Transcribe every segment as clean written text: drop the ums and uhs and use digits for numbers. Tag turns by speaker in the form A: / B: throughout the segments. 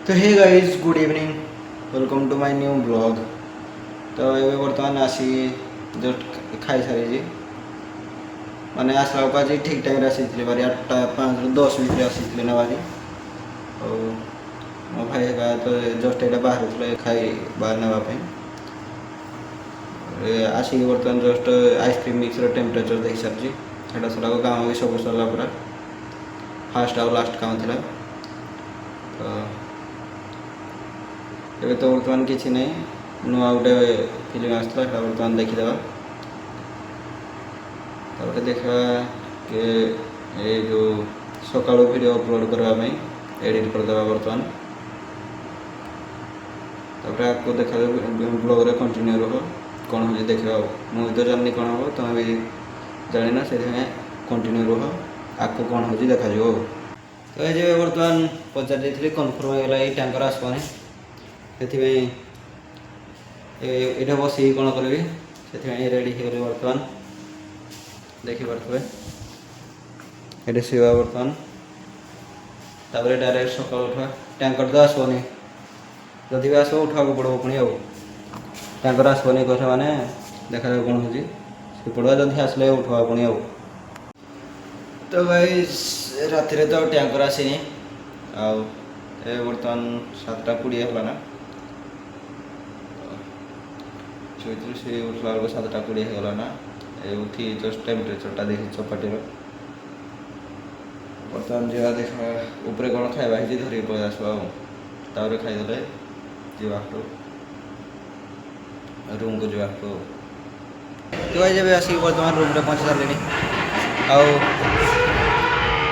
A: तो hey guys good evening welcome to my new blog. तो ये बर्तमान आसी जस्ट खाई सारी माने आसला आज ठीक टाइम आसी बारी 8:05 भितर आसी ना बारी और मो भाई का तो जस्ट ये बाहर खाई बाहर नापी आसिक बर्तमान जस्ट आइसक्रीम मिक्सर टेम्परेचर देख सारी सेटा सरला काम भी सब सरला पूरा फास्ट आउ लास्ट काम था। तो ଏବେ ତ ବର୍ତ୍ତମାନ କିଛି ନାହିଁ ନୂଆ ଗୋଟେ ଫିଲ୍ମ ଆସିଥିଲା ସେଟା ବର୍ତ୍ତମାନ ଦେଖିଦେବା ତାପରେ ଦେଖିବା କି ଏ ଯେଉଁ ସକାଳୁ ଭିଡ଼ିଓ ଅପଲୋଡ଼ କରିବା ପାଇଁ ଏଡ଼ିଟ୍ କରିଦେବା ବର୍ତ୍ତମାନ ତାପରେ ଆଗକୁ ଦେଖାଯାଉ ବ୍ଲଗ୍ରେ କଣ୍ଟିନ୍ୟୁ ରହ କ'ଣ ହେଉଛି ଦେଖିବା ଆଉ ମୁଁ ବି ତ ଜାଣିନି କ'ଣ ହେବ ତୁମେ ବି ଜାଣିନା ସେଥିପାଇଁ କଣ୍ଟିନ୍ୟୁ ରହ ଆଗକୁ କ'ଣ ହେଉଛି ଦେଖାଯିବ ଆଉ। ତ ଏ ଯେ ବର୍ତ୍ତମାନ ପଚାରି ଦେଇଥିଲି କନଫର୍ମ ହେଇଗଲା ଏଇ ଟ୍ୟାଙ୍କର ଆସିବନି ସେଥିପାଇଁ ଏଇଟା ବସିକି କ'ଣ କରିବି ସେଥିପାଇଁ ରେଡ଼ି ହେଇଗଲି ବର୍ତ୍ତମାନ ଦେଖିପାରୁଥିବେ ଏଠି ଶୋଇବା ବର୍ତ୍ତମାନ ତାପରେ ଡାଇରେକ୍ଟ ସକାଳୁ ଉଠିବା ଟ୍ୟାଙ୍କର ତ ଆସିବନି ଯଦି ବି ଆସିବ ଉଠିବାକୁ ପଡ଼ିବ ପୁଣି ଆଉ ଟ୍ୟାଙ୍କର ଆସିବନି କହିଲେ ମାନେ ଦେଖାଯାଉ କ'ଣ ହେଉଛି ସେ ପଡ଼ିବା ଯଦି ଆସିଲେ ଉଠିବା ପୁଣି ଆଉ। ତ ଭାଇ ରାତିରେ ତ ଟ୍ୟାଙ୍କର ଆସିନି ଆଉ ଏ ବର୍ତ୍ତମାନ 7:20 ହେଲା ନା ଶୋଇଥିଲି ସେ ଉଠିଲା ବେଳକୁ 7:20 ହେଇଗଲା ନା ଏ ଉଠି ଜଷ୍ଟ ଟେମ୍ପରେଚରଟା ଦେଖି ଚପାଟିର ବର୍ତ୍ତମାନ ଯିବା ଦେଖିବା ଉପରେ କ'ଣ ଖାଇବା ହେଇଛି ଧରିକି ପଳେଇ ଆସିବା ଆଉ ତାପରେ ଖାଇଦେଲେ ଯିବାକୁ ରୁମ୍କୁ ଯିବାକୁ ତ ଭାଇ ଯେବେ ଆସିକି ବର୍ତ୍ତମାନ ରୁମ୍ରେ ପହଞ୍ଚି ସାରିଲିଣି ଆଉ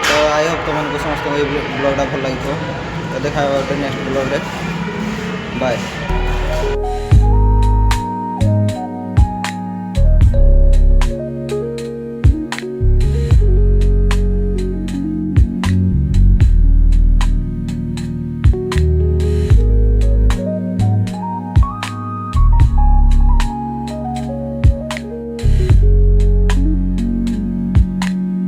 A: ତ ଆଇ ହୋପ୍ ତୁମମାନଙ୍କୁ ସମସ୍ତଙ୍କୁ ଏଇ ବ୍ଲଗ୍ଟା ଭଲ ଲାଗିଥିବ ତ ଦେଖା ହେବା ଗୋଟେ ନେକ୍ସଟ ବ୍ଲଗ୍ରେ ବାଏ।